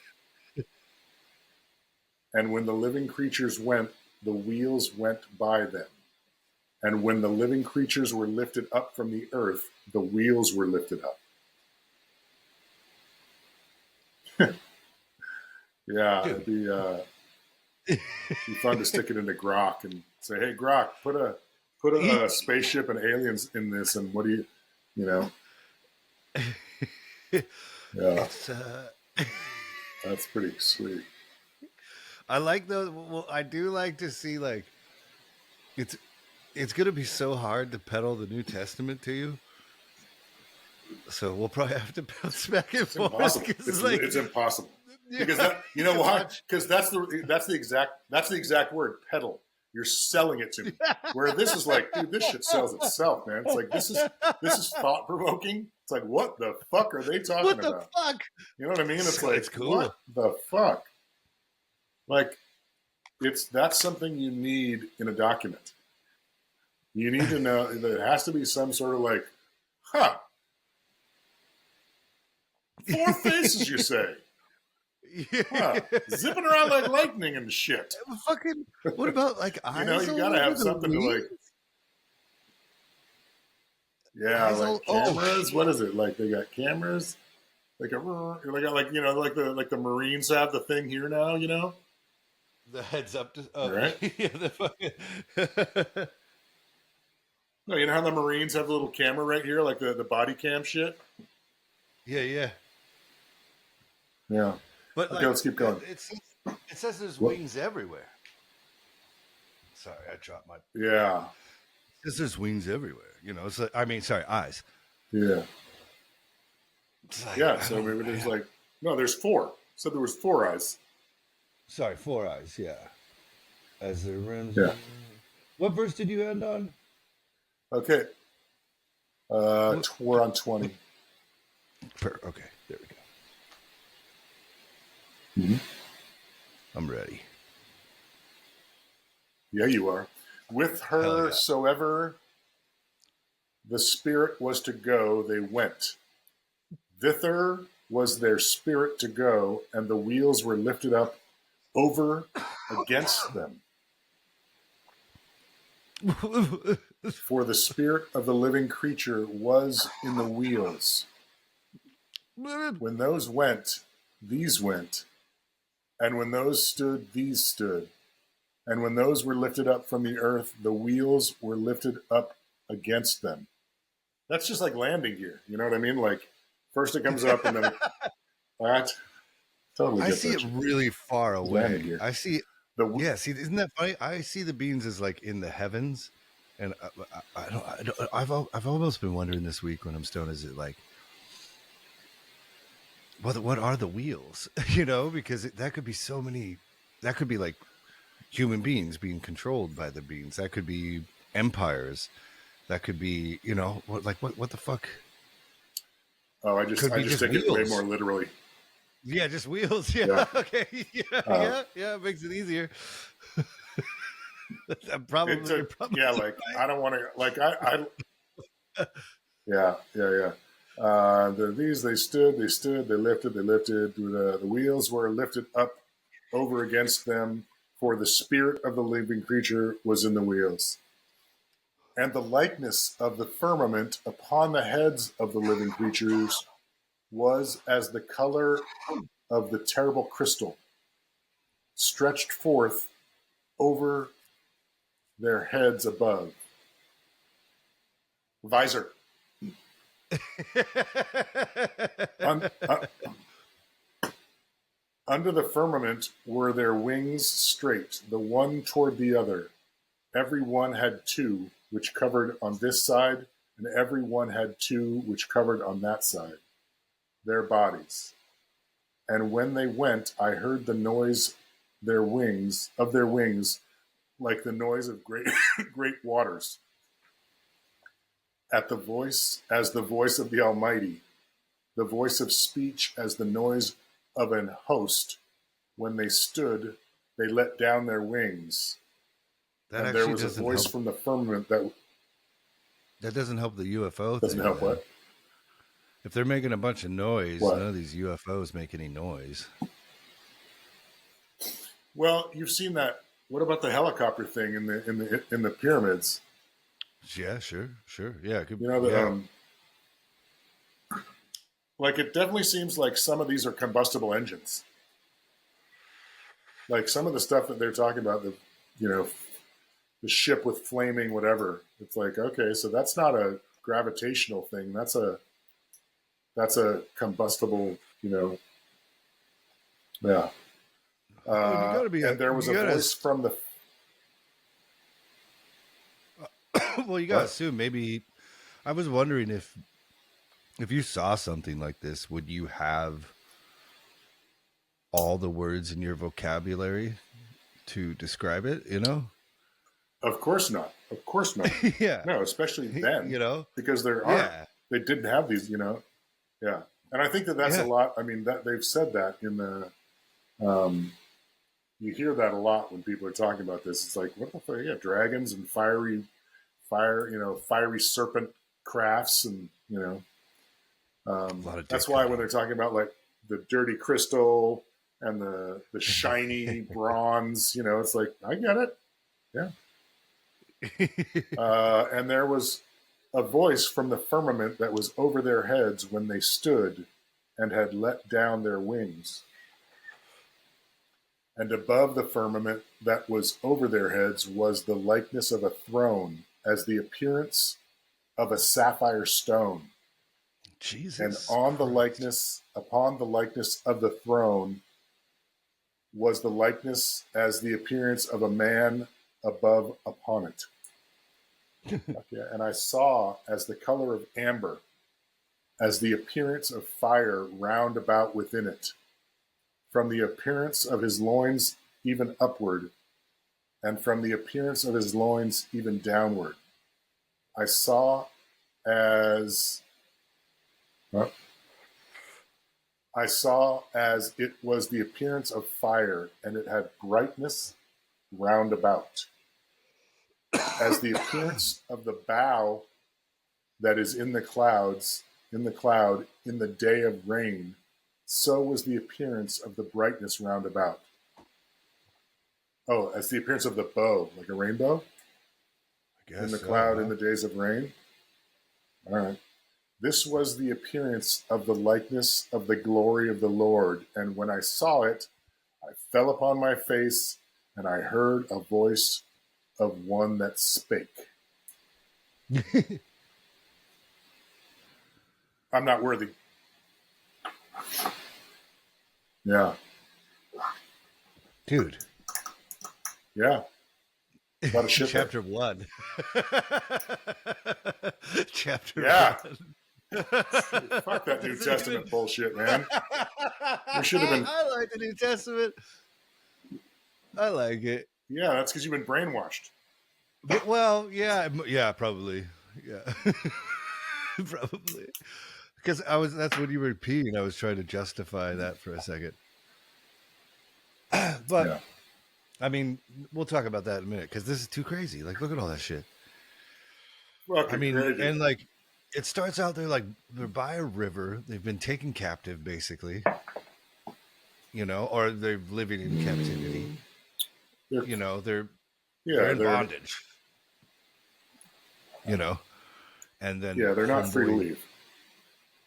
And when the living creatures went, the wheels went by them. And when the living creatures were lifted up from the earth, the wheels were lifted up. Yeah, it'd be fun to stick it into Grok and say, "Hey, Grok, put a spaceship and aliens in this, and what do you know?" Yeah, that's pretty sweet. I like those. Well, I do like to see like it's going to be so hard to peddle the New Testament to you. So we'll probably have to bounce back and forth. It's impossible. Yeah. Because you know why? Because that's the exact word, peddle. You're selling it to me. Where this is like, dude, this shit sells itself, man. It's like this is thought provoking. It's like, what the fuck are they talking about? What the fuck? You know what I mean? It's like, it's cool. What the fuck? Like, that's something you need in a document. You need to know that it has to be some sort of like, 4 faces, you say? Zipping around like lightning and shit. Fucking. What about like eyes? You gotta have something to like. Yeah, like cameras. What is it? Like they got cameras. Like they got like like the Marines have the thing here now. The heads up. Right. Yeah, the fucking. No, you know how the Marines have the little camera right here, like the body cam shit. Yeah. But okay, let's keep going. It says there's wings everywhere. Sorry, I dropped my. Yeah. It says there's wings everywhere. It's like, eyes. Yeah. Like, yeah. So maybe there's there's 4. So there was 4 eyes. Sorry, 4 eyes. Yeah. As the rims. Yeah. What verse did you end on? Okay. We're on 20. Okay, there we go. Mm-hmm. I'm ready. Yeah, you are. With her soever the spirit was to go, they went. Thither was their spirit to go, and the wheels were lifted up over against them. For the spirit of the living creature was in the wheels. When those went, these went. And when those stood, these stood. And when those were lifted up from the earth, the wheels were lifted up against them. That's just like landing gear. You know what I mean? Like, first it comes up and then that. Totally. I see it really far away. I see. See, isn't that funny? I see the beans as like in the heavens, and I've almost been wondering this week when I'm stoned, is it like, what are the wheels? Because that could be so many. That could be like human beings being controlled by the beings. That could be empires. That could be, what the fuck? Oh, I just take it way more literally. Yeah, just wheels. Yeah. Okay. Yeah. It makes it easier. Probably. Yeah, like I don't want to. Like I. Yeah. They stood. They lifted. The wheels were lifted up over against them. For the spirit of the living creature was in the wheels. And the likeness of the firmament upon the heads of the living creatures was as the color of the terrible crystal, stretched forth over their heads above. Visor. Under the firmament were their wings straight, the one toward the other. Every one had 2, which covered on this side, and every one had 2, which covered on that side, their bodies. And when they went, I heard the noise of their wings, like the noise of great waters. As the voice of the Almighty, the voice of speech as the noise of an host. When they stood, they let down their wings. And there was a voice from the firmament that doesn't help the UFO. Doesn't help what? If they're making a bunch of noise, none of these UFOs make any noise. Well, you've seen that. What about the helicopter thing in the pyramids? Yeah, sure. Yeah, it could, like it definitely seems like some of these are combustible engines. Like some of the stuff that they're talking about, the ship with flaming whatever. It's like, okay, so that's not a gravitational thing. That's a combustible, Yeah. And there was a voice from the. Well, you gotta assume maybe. I was wondering if you saw something like this, would you have all the words in your vocabulary to describe it? Of course not. Yeah. No, especially then. Because they didn't have these. Yeah. And I think that's a lot. I mean, that they've said that in the. You hear that a lot when people are talking about this. It's like, what the fuck? Yeah, dragons and fiery serpent crafts, and that's why when they're talking about like the dirty crystal and the shiny bronze. You know, it's like, I get it. Yeah. And there was a voice from the firmament that was over their heads when they stood and had let down their wings. And above the firmament that was over their heads was the likeness of a throne, as the appearance of a sapphire stone. Jesus. And upon the likeness of the throne was the likeness as the appearance of a man above upon it. Okay. And I saw as the color of amber, as the appearance of fire round about within it, from the appearance of his loins even upward, and from the appearance of his loins even downward. I saw as it was the appearance of fire, and it had brightness round about, as the appearance of the bow that is in the cloud in the day of rain, so was the appearance of the brightness round about. Oh, as the appearance of the bow, like a rainbow? I guess in the cloud in the days of rain? All right. This was the appearance of the likeness of the glory of the Lord. And when I saw it, I fell upon my face, and I heard a voice of one that spake. I'm not worthy. Yeah. Dude. Yeah. About a ship. Chapter 1. Chapter 1. Fuck that New Testament bullshit, man. We should have been. I like the New Testament. I like it. Yeah, that's because you've been brainwashed. Well, yeah, probably. Yeah. Probably. Because that's when you were peeing. I was trying to justify that for a second. But, yeah. I mean, we'll talk about that in a minute because this is too crazy. Like, look at all that shit. Well, I mean, and like, it starts out there like they're by a river. They've been taken captive, basically. You know, or they're living in captivity. They're in bondage. You know, and then they're not free to leave.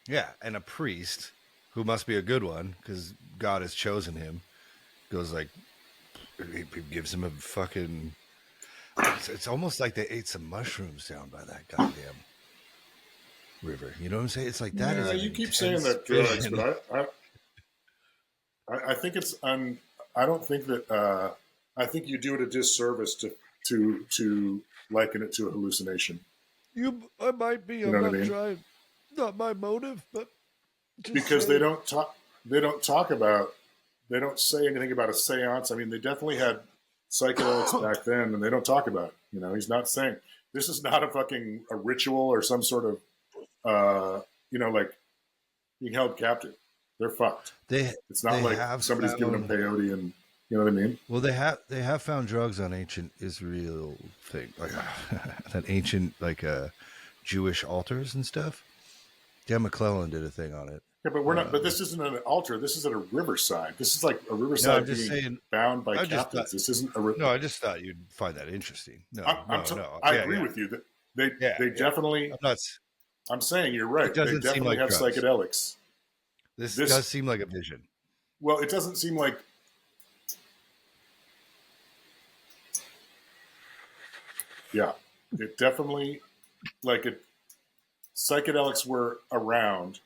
Yeah, and a priest who must be a good one because God has chosen him goes like, he gives him a fucking. It's almost like they ate some mushrooms down by that goddamn river. You know what I'm saying? It's like that. Yeah, you keep saying that drugs, but I think it's I don't think that. I think you do it a disservice to liken it to a hallucination. I might be. I'm not trying. Not my motive, but because they don't talk. They don't say anything about a seance. I mean, they definitely had psychedelics back then, and they don't talk about it. You know, he's not saying this is not a ritual or some sort of, like being held captive. They're fucked. It's not like somebody's giving them peyote and you know what I mean. Well, they have found drugs on ancient Israel thing, like that ancient Jewish altars and stuff. Dan McClellan did a thing on it. Yeah, but we're not. But this isn't an altar. This is at a riverside. This is like a riverside being bound by captives. This isn't a. No, I just thought you'd find that interesting. No, I agree with you that they definitely. I'm saying you're right. They definitely have psychedelics. This does seem like a vision. Well, it doesn't seem like. Yeah, it definitely psychedelics were around.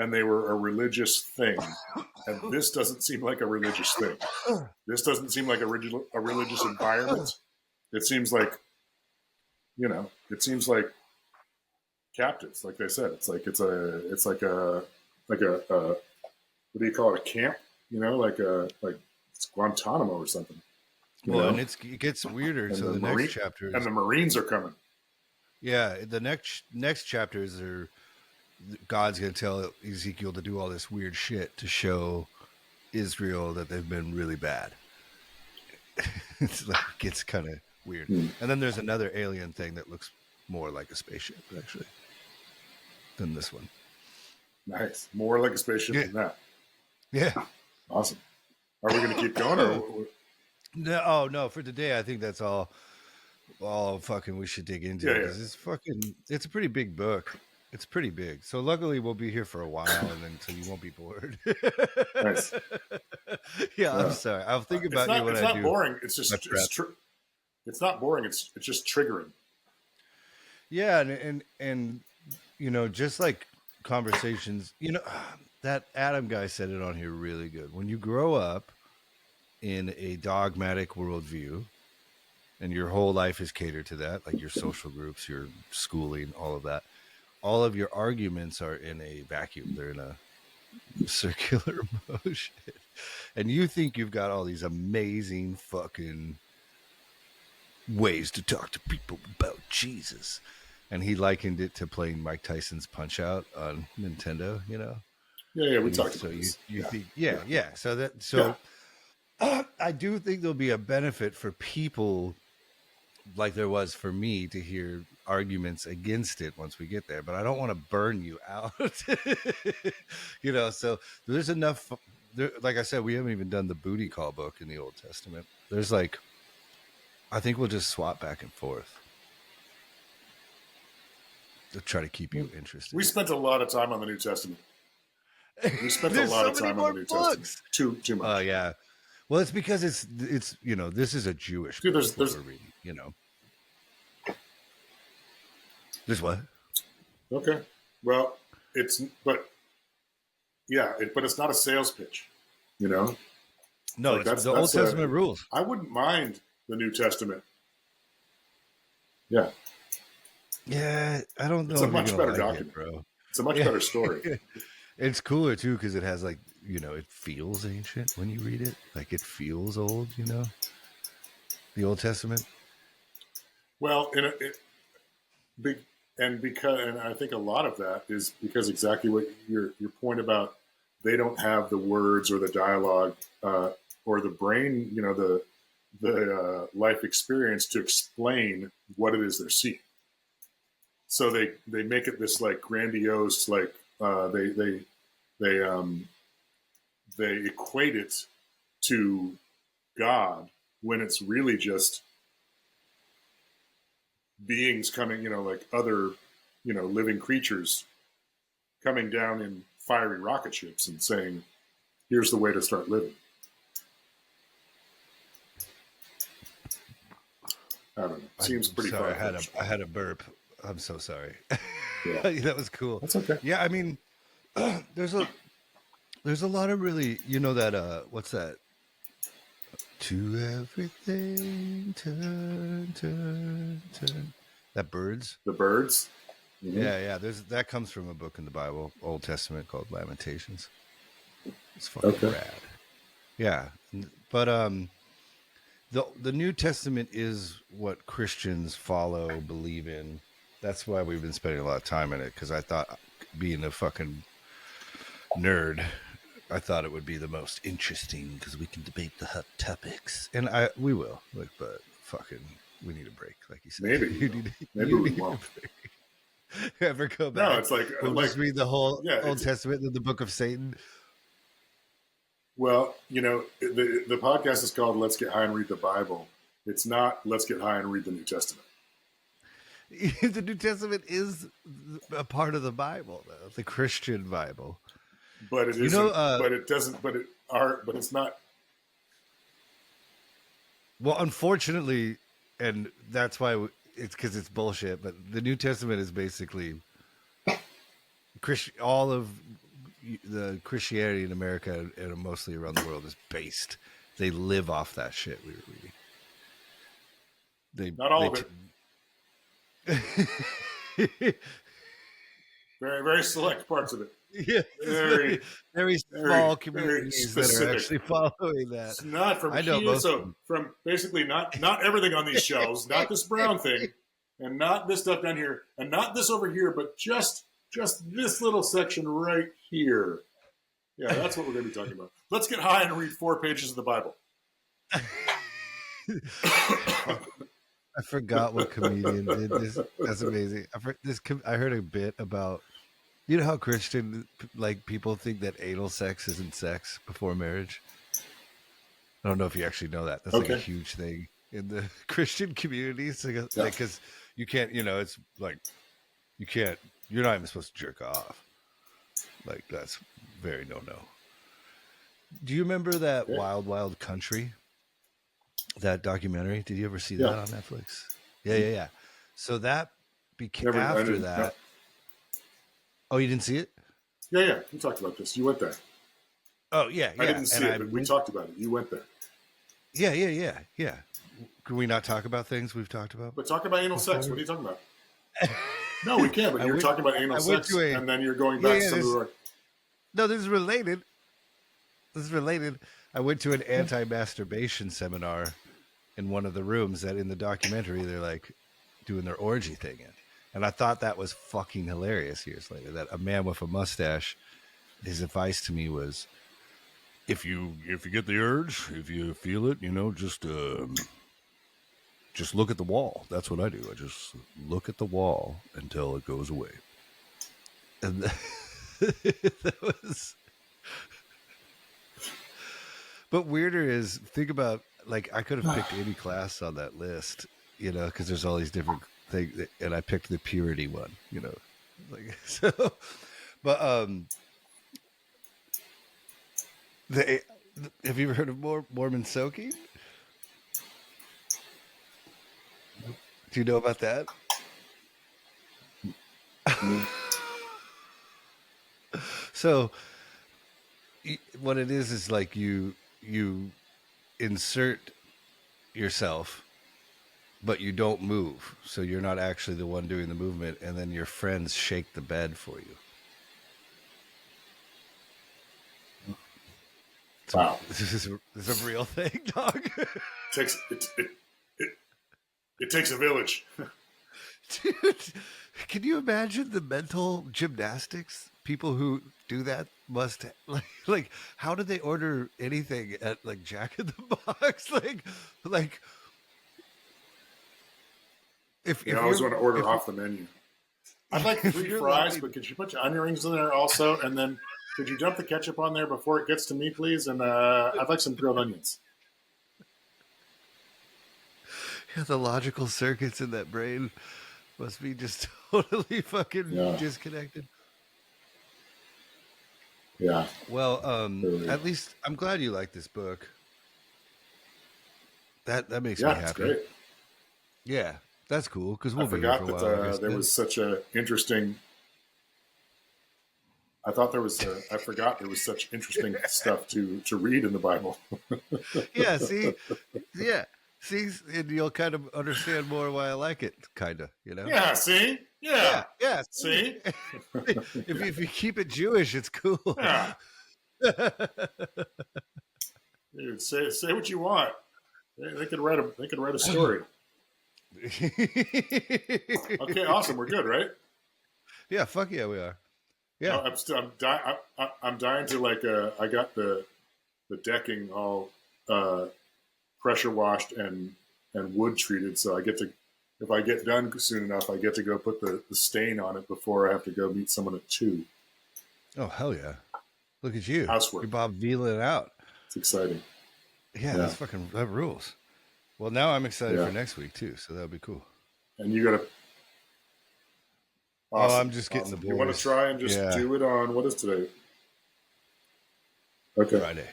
And they were a religious thing. And this doesn't seem like a religious thing. This doesn't seem like a religious environment. It seems like, captives, like they said. It's like a what do you call it? A camp? Like it's Guantanamo or something. Well, and it gets weirder. And so the next chapter and the Marines are coming. Yeah, the next chapters are. God's going to tell Ezekiel to do all this weird shit to show Israel that they've been really bad. It gets kind of weird. And then there's another alien thing that looks more like a spaceship, actually, than this one. Nice. More like a spaceship than that. Yeah. Awesome. Are we going to keep going? Or no, oh no, for today, I think that's all fucking we should dig into because it's a pretty big book. It's pretty big. So luckily we'll be here for a while and then so you won't be bored. Nice. Yeah, I'm sorry. I'll think about you when I do. It's not boring. It's just it's not boring. It's just triggering. Yeah, and you know, just like conversations, you know, that Adam guy said it on here really good. When you grow up in a dogmatic worldview and your whole life is catered to that, like your social groups, your schooling, all of that, all of your arguments are in a vacuum. They're in a circular motion. And you think you've got all these amazing fucking ways to talk to people about Jesus. And he likened it to playing Mike Tyson's Punch Out on Nintendo, you know? Yeah, we talked about this. You think, yeah. I do think there'll be a benefit for people like there was for me to hear arguments against it once we get there, but I don't want to burn you out. You know, so there's enough there, like I said, we haven't even done the booty call book in the Old Testament. There's like, I think we'll just swap back and forth to try to keep you interested. We spent a lot of time on the New Testament. We spent a lot of time on the New Testament. Too much. Yeah. Well, it's because it's you know, this is a Jewish book we're reading, you know. There's what? Okay. Well, but it's not a sales pitch, you know? No, like that's the Old Testament rules. I wouldn't mind the New Testament. Yeah. Yeah, I don't know. It's a much better document, bro. It's a much better story. It's cooler too because it has like, you know, it feels ancient when you read it. Like it feels old, you know. The Old Testament. Well, and I think a lot of that is because exactly what your point about they don't have the words or the dialogue or the brain, you know, the life experience to explain what it is they're seeing. So they make it this like grandiose, like they equate it to God when it's really just beings coming, you know, like other, you know, living creatures coming down in fiery rocket ships and saying, here's the way to start living. I don't know. Seems pretty far. I had a burp. I'm so sorry. Yeah. That was cool. That's okay. Yeah, I mean, there's a lot of really, you know, that what's that? To everything turn. That Birds. The Birds. Mm-hmm. Yeah. That comes from a book in the Bible, Old Testament, called Lamentations. It's fucking rad. Yeah, but the New Testament is what Christians follow, believe in. That's why we've been spending a lot of time in it, because I thought, being a fucking nerd, I thought it would be the most interesting because we can debate the hot topics, and we will. Like, but fucking, we need a break, like you said. Maybe we won't. Ever go back? No, it's like we'll just read the whole Old Testament and the Book of Satan. Well, you know, the podcast is called "Let's Get High and Read the Bible." It's not "Let's Get High and Read the New Testament." The New Testament is a part of the Bible, though, the Christian Bible. But it isn't. You know, but it doesn't. But it's not. Well, unfortunately, and that's why it's because it's bullshit. But the New Testament is basically all of the Christianity in America and mostly around the world is based. They live off that shit we were reading. Not all of it. Very, very select parts of it. Yeah, very small communities that are actually following that. It's not from here, so from basically not everything on these shelves, not this brown thing, and not this stuff down here, and not this over here, but just this little section right here. Yeah, that's what we're going to be talking about. Let's get high and read 4 pages of the Bible. I forgot what comedian did this. That's amazing. I heard a bit about, you know how Christian like people think that anal sex isn't sex before marriage. I don't know if you actually know that. That's like a huge thing in the Christian communities. Because you can't, it's like, you're not even supposed to jerk off. Like, that's very no. Do you remember that Wild Wild Country? That documentary? Did you ever see that on Netflix? Yeah. So that became after that. No. Oh, you didn't see it? Yeah. We talked about this. You went there. Oh, yeah. I didn't see it, but we talked about it. You went there. Yeah. Can we not talk about things we've talked about? But talk about anal sex. What are you talking about? No, we can, but you're talking about anal sex, and then you're going back to some of the... No, this is related. I went to an anti-masturbation seminar in one of the rooms that in the documentary they're like doing their orgy thing in. And I thought that was fucking hilarious years later, that a man with a mustache, his advice to me was, if you get the urge, if you feel it, just look at the wall. That's what I do. I just look at the wall until it goes away. And that was... But weirder is, think about, like, I could have picked any class on that list, because there's all these different things, and I picked the purity one, like, so, but, have you ever heard of Mormon soaking? Do you know about that? So, what it is like you insert yourself, but you don't move. So you're not actually the one doing the movement, and then your friends shake the bed for you. Wow. This is a real thing, dog. It takes a village. Dude, can you imagine the mental gymnastics people who do that must like how do they order anything at like Jack in the Box? Like if I always want to order off the menu. I'd like 3 fries, but could you put your onion rings in there also? And then could you dump the ketchup on there before it gets to me, please? And I'd like some grilled onions. Yeah, the logical circuits in that brain must be just totally fucking disconnected. Yeah. Well, at least I'm glad you like this book. That makes me happy. It's great. Yeah, that's cool because we'll be here for a while. There was such a interesting. I forgot there was such interesting stuff to read in the Bible. Yeah. See, and you'll kind of understand more why I like it, kind of, Yeah, see? Yeah. See? if you keep it Jewish, it's cool. Yeah. Dude, say what you want. They could write a story. Okay, awesome. We're good, right? Yeah, fuck yeah, we are. Yeah. I'm dying to I got the decking all pressure washed and wood treated, so I get to, if I get done soon enough, I get to go put the stain on it before I have to go meet someone at 2. Oh hell yeah! Look at you, housework. You're Bob Vila it out. It's exciting. Yeah, that rules. Well, now I'm excited for next week too, so that'll be cool. And you gotta. Awesome. Oh, I'm just getting the boys. You want to try and just do it on, what is today? Okay. Friday.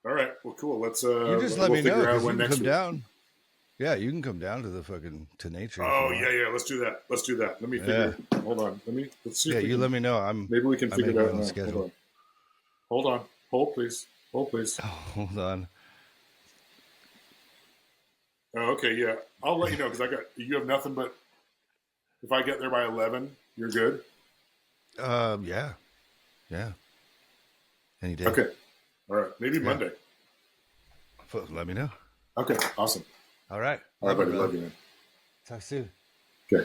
All right. Well, cool. Let's you just let me know. Out when you can next come week. down. Yeah, you can come down to the fucking nature. Oh yeah. Let's do that. Let me figure. Hold on. Let's see. Yeah, you let me know. Maybe we can figure it out on now. the schedule. Hold on. Hold please. Oh, hold on. Oh, okay. Yeah, I'll let you know because you have nothing but. If I get there by 11, you're good. Yeah. Any day. Okay. All right. Maybe Monday. Let me know. Okay. Awesome. All right. All right, buddy. Love you, man. Talk soon. Okay.